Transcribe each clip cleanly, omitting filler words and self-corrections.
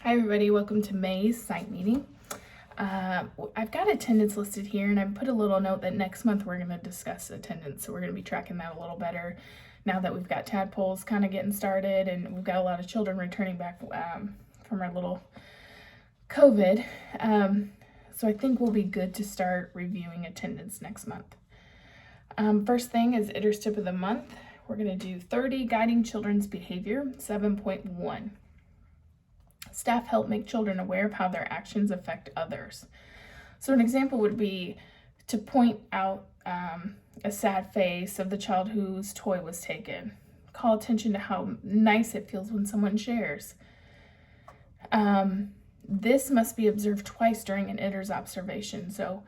Hi everybody, welcome to May's site meeting. I've got attendance listed here and I've put a little note that next month we're going to discuss attendance. So we're going to be tracking that a little better now that we've got tadpoles kind of getting started and we've got a lot of children returning back from our little COVID. So I think we'll be good to start reviewing attendance next month. First thing is ITER's tip of the month. We're going to do 30 guiding children's behavior, 7.1. Staff help make children aware of how their actions affect others. So an example would be to point out a sad face of the child whose toy was taken. Call attention to how nice it feels when someone shares. This must be observed twice during an ITER's observation. So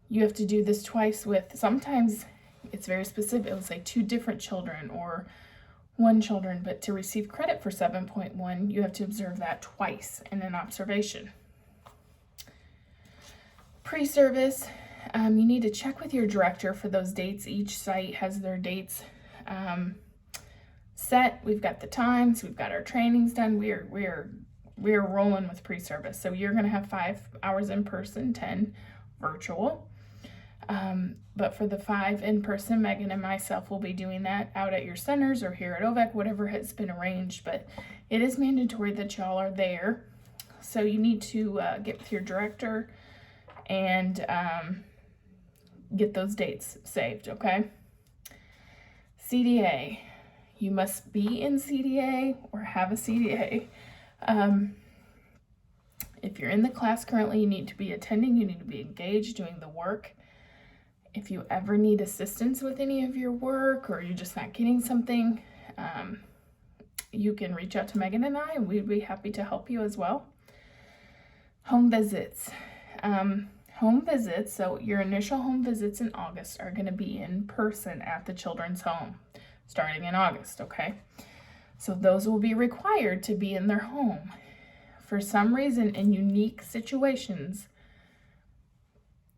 you have to do this twice with, sometimes it's very specific. It'll say 2 different children or 1 children, but to receive credit for 7.1, you have to observe that twice in an observation. Pre-service, you need to check with your director for those dates. Each site has their dates set. We've got the times, we've got our trainings done. We're rolling with pre-service. So you're going to have 5 hours in person, 10 virtual. But for the 5 in person, Megan and myself will be doing that out at your centers or here at OVEC, whatever has been arranged. But it is mandatory that y'all are there. So you need to get with your director and get those dates saved, okay? CDA. You must be in CDA or have a CDA. If you're in the class currently, you need to be attending. You need to be engaged doing the work. If you ever need assistance with any of your work or you're just not getting something, you can reach out to Megan and I, and we'd be happy to help you as well. Home visits. Home visits, so your initial home visits in August are going to be in person at the children's home, starting in August, okay? So those will be required to be in their home. For some reason, in unique situations,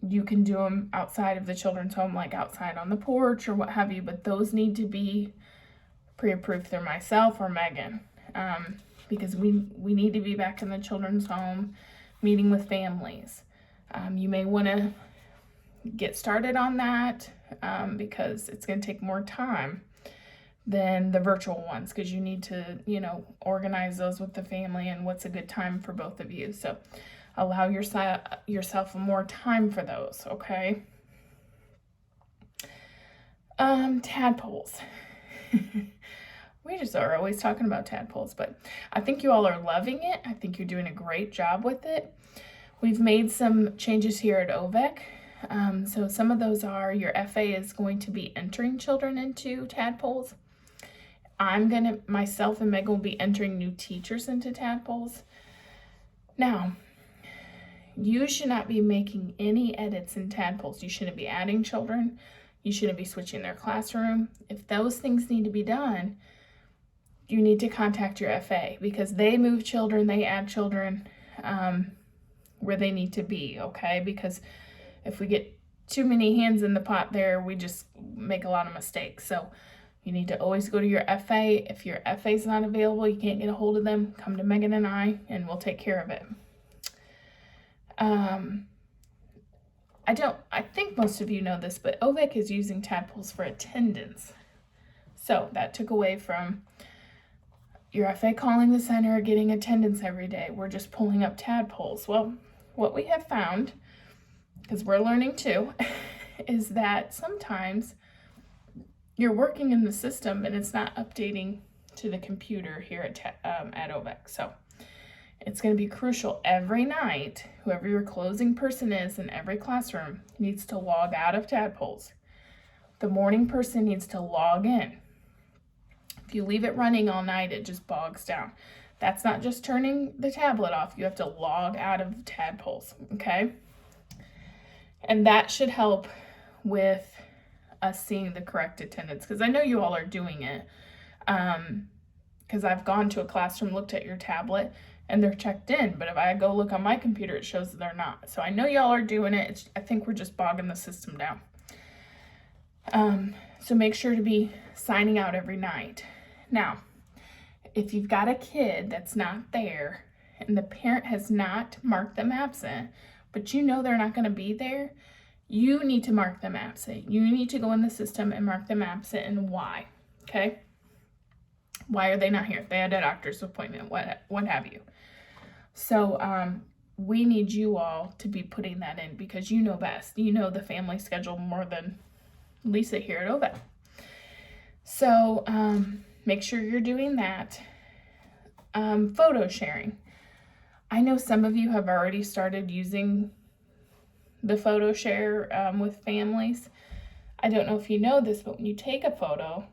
you can do them outside of the children's home, like outside on the porch or what have you, but those need to be pre-approved through myself or Megan, because we need to be back in the children's home meeting with families. You may want to get started on that because it's going to take more time than the virtual ones, because you need to, organize those with the family and what's a good time for both of you. So allow yourself more time for those, okay? Tadpoles. We just are always talking about tadpoles, but I think you all are loving it. I think you're doing a great job with it. We've made some changes here at OVEC. So some of those are your FA is going to be entering children into tadpoles. Myself and Megan will be entering new teachers into tadpoles. Now, you should not be making any edits in tadpoles. You shouldn't be adding children. You shouldn't be switching their classroom. If those things need to be done, you need to contact your FA, because they move children, they add children where they need to be, okay? Because if we get too many hands in the pot there, we just make a lot of mistakes. So you need to always go to your FA. If your FA is not available, you can't get a hold of them, come to Megan and I, and we'll take care of it. I think most of you know this, but OVEC is using tadpoles for attendance. So that took away from your FA calling the center, getting attendance every day. We're just pulling up tadpoles. Well, what we have found, because we're learning too, is that sometimes you're working in the system and it's not updating to the computer here at OVEC. So it's going to be crucial every night. Whoever your closing person is in every classroom needs to log out of tadpoles. The morning person needs to log in. If you leave it running all night, it just bogs down. That's not just turning the tablet off. You have to log out of tadpoles, okay? And that should help with us seeing the correct attendance, because I know you all are doing it. Because I've gone to a classroom, looked at your tablet, and they're checked in, but if I go look on my computer, it shows that they're not. So I know y'all are doing it. I think we're just bogging the system down. So make sure to be signing out every night. Now, if you've got a kid that's not there and the parent has not marked them absent, but you know they're not going to be there, you need to mark them absent. You need to go in the system and mark them absent, and why, okay? Why are they not here? They had a doctor's appointment, what have you. So we need you all to be putting that in because you know best. You know the family schedule more than Lisa here at OVEC. So make sure you're doing that. Photo sharing. I know some of you have already started using the photo share with families. I don't know if you know this, but when you take a photo,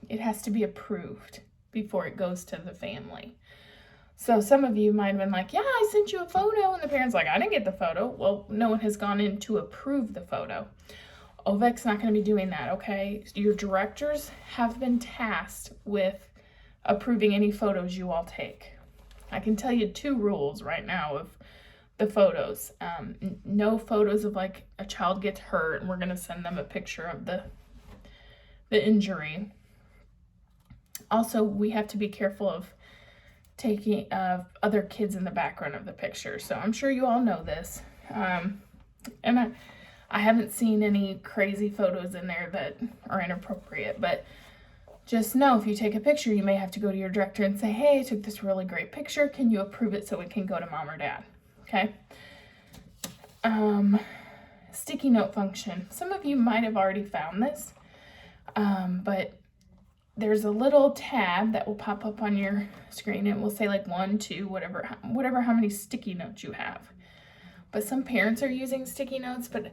it has to be approved before it goes to the family. So some of you might have been like, yeah, I sent you a photo, and the parent's like, I didn't get the photo. Well, no one has gone in to approve the photo. OVEC's not going to be doing that, okay? Your directors have been tasked with approving any photos you all take. I can tell you 2 rules right now of the photos. No photos of like a child gets hurt and we're going to send them a picture of the injury. Also, we have to be careful of taking other kids in the background of the picture. So I'm sure you all know this. And I haven't seen any crazy photos in there that are inappropriate, but just know if you take a picture, you may have to go to your director and say, hey, I took this really great picture. Can you approve it so it can go to mom or dad? Okay. Sticky note function. Some of you might have already found this, but there's a little tab that will pop up on your screen. It will say like 1, 2, whatever how many sticky notes you have. But some parents are using sticky notes, but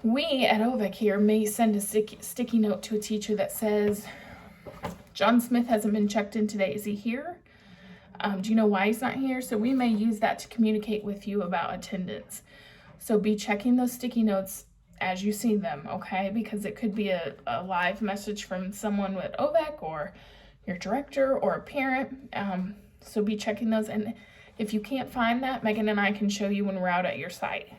we at OVEC here may send a sticky note to a teacher that says, John Smith hasn't been checked in today. Is he here? Do you know why he's not here? So we may use that to communicate with you about attendance. So be checking those sticky notes as you see them, okay? Because it could be a live message from someone with OVEC or your director or a parent. So be checking those. And if you can't find that, Megan and I can show you when we're out at your site.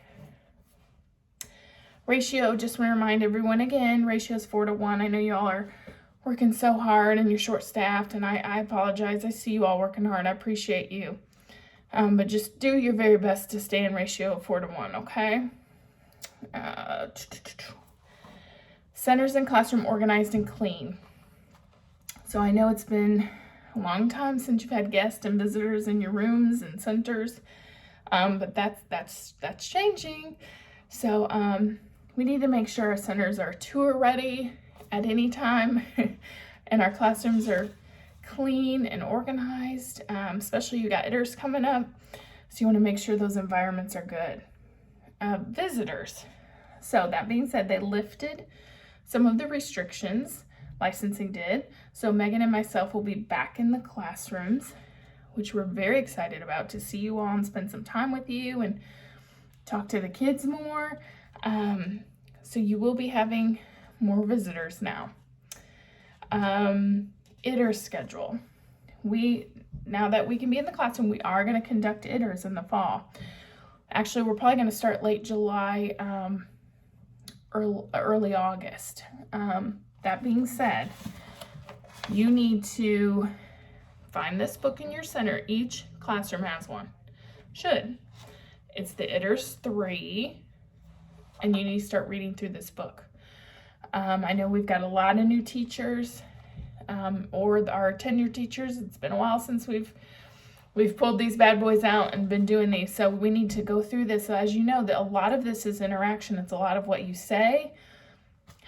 Ratio, just want to remind everyone again, ratio is 4 to 1. I know you all are working so hard and you're short-staffed, and I apologize. I see you all working hard. I appreciate you. But just do your very best to stay in ratio of 4 to 1, okay? Centers and classroom organized and clean. So I know it's been a long time since you've had guests and visitors in your rooms and centers, but that's changing. So we need to make sure our centers are tour ready at any time and our classrooms are clean and organized, especially you got ITERs coming up, so you want to make sure those environments are good. Visitors. So that being said, they lifted some of the restrictions, licensing did. So Megan and myself will be back in the classrooms, which we're very excited about, to see you all and spend some time with you and talk to the kids more. So you will be having more visitors now. ITER schedule. Now that we can be in the classroom, we are going to conduct ITERs in the fall. Actually, we're probably going to start late July, early August. That being said, you need to find this book in your center. Each classroom has one. Should. It's the ITERs 3, and you need to start reading through this book. I know we've got a lot of new teachers, or our tenured teachers. It's been a while since we've pulled these bad boys out and been doing these, so we need to go through this. So as you know, a lot of this is interaction. It's a lot of what you say,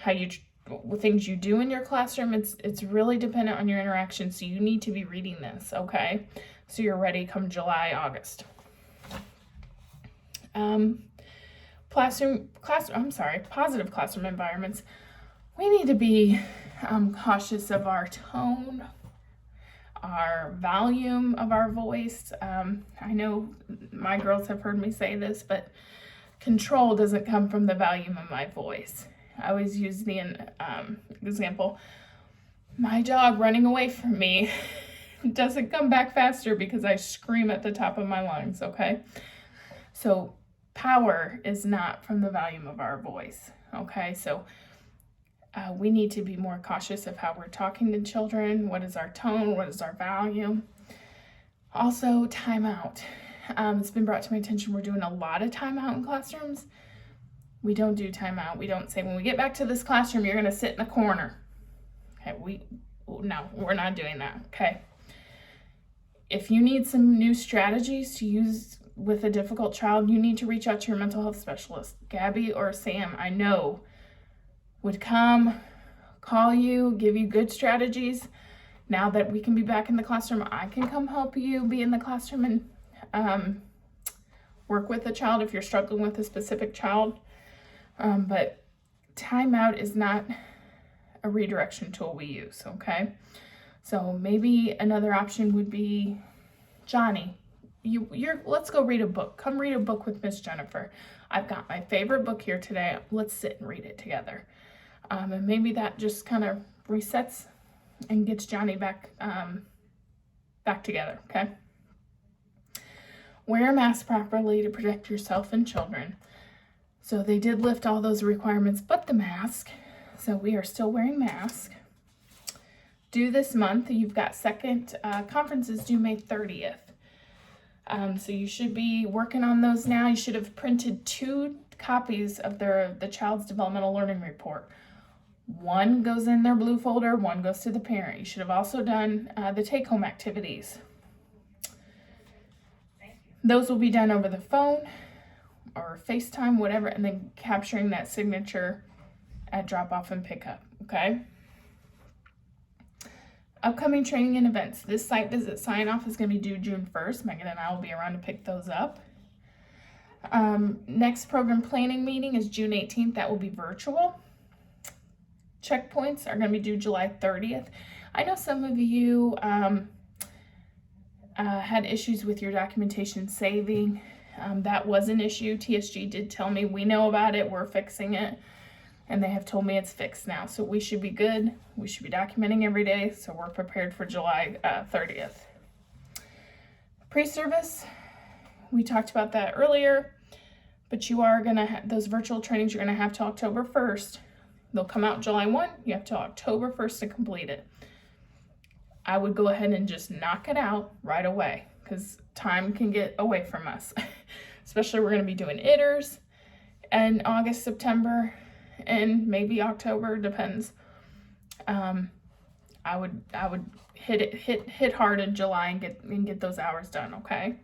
things you do in your classroom. It's really dependent on your interaction, so you need to be reading this, okay? So you're ready come July, August. Positive classroom environments. We need to be cautious of our tone, our volume of our voice. I know my girls have heard me say this, but control doesn't come from the volume of my voice. I always use the example, my dog running away from me doesn't come back faster because I scream at the top of my lungs, okay? So power is not from the volume of our voice, okay? So we need to be more cautious of how we're talking to children. What is our tone? What is our volume? Also, timeout. It's been brought to my attention we're doing a lot of timeout in classrooms. We don't do timeout. We don't say, when we get back to this classroom, you're going to sit in the corner. Okay, no, we're not doing that, okay? If you need some new strategies to use with a difficult child, you need to reach out to your mental health specialist. Gabby or Sam, I know, would come, call you, give you good strategies. Now that we can be back in the classroom, I can come help you be in the classroom and work with a child if you're struggling with a specific child. But timeout is not a redirection tool we use, okay? So maybe another option would be, Johnny, let's go read a book. Come read a book with Miss Jennifer. I've got my favorite book here today. Let's sit and read it together. And maybe that just kind of resets and gets Johnny back together, okay? Wear a mask properly to protect yourself and children. So they did lift all those requirements but the mask. So we are still wearing masks. Due this month, you've got second conferences due May 30th. So you should be working on those now. You should have printed 2 copies of the child's developmental learning report. One goes in their blue folder, one goes to the parent. You should have also done the take-home activities. Those will be done over the phone or FaceTime, whatever, and then capturing that signature at drop-off and pickup, okay? Upcoming training and events. This site visit sign-off is going to be due June 1st. Megan and I will be around to pick those up. Next program planning meeting is June 18th. That will be virtual. Checkpoints are going to be due July 30th. I know some of you had issues with your documentation saving. That was an issue. TSG did tell me, we know about it, we're fixing it. And they have told me it's fixed now. So we should be good. We should be documenting every day. So we're prepared for July 30th. Pre-service, we talked about that earlier. But you are going to have those virtual trainings you're going to have till October 1st. They'll come out July 1. You have till October 1st to complete it. I would go ahead and just knock it out right away because time can get away from us. Especially we're going to be doing ITERs in August, September, and maybe October, depends. I would hit hard in July and get those hours done, okay?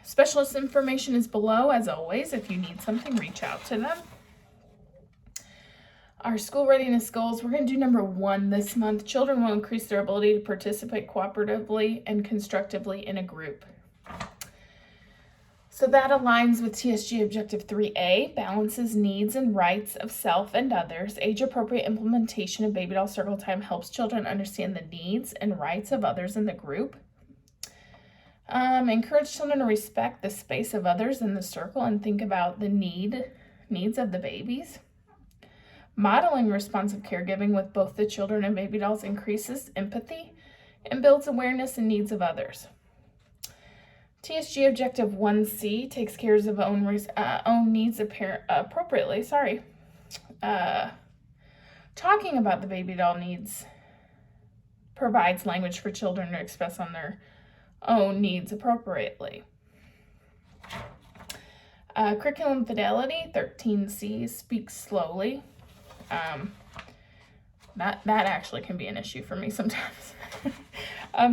Specialist information is below, as always. If you need something, reach out to them. Our school readiness goals, we're going to do number 1 this month. Children will increase their ability to participate cooperatively and constructively in a group. So that aligns with TSG Objective 3A, balances needs and rights of self and others. Age-appropriate implementation of baby doll circle time helps children understand the needs and rights of others in the group. Encourage children to respect the space of others in the circle and think about the needs of the babies. Modeling responsive caregiving with both the children and baby dolls increases empathy and builds awareness and needs of others. TSG Objective 1C takes care of own needs appropriately. Talking about the baby doll needs provides language for children to express on their own needs appropriately. Curriculum fidelity, 13C, speak slowly. That actually can be an issue for me sometimes.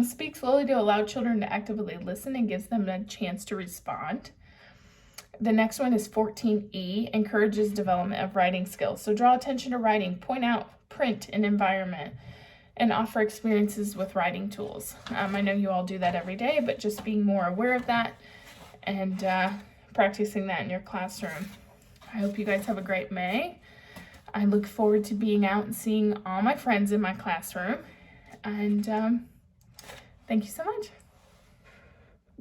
Speak slowly to allow children to actively listen and gives them a chance to respond. The next one is 14E, encourages development of writing skills. So draw attention to writing, point out print and environment, and offer experiences with writing tools. I know you all do that every day, but just being more aware of that and practicing that in your classroom. I hope you guys have a great May. I look forward to being out and seeing all my friends in my classroom. And thank you so much.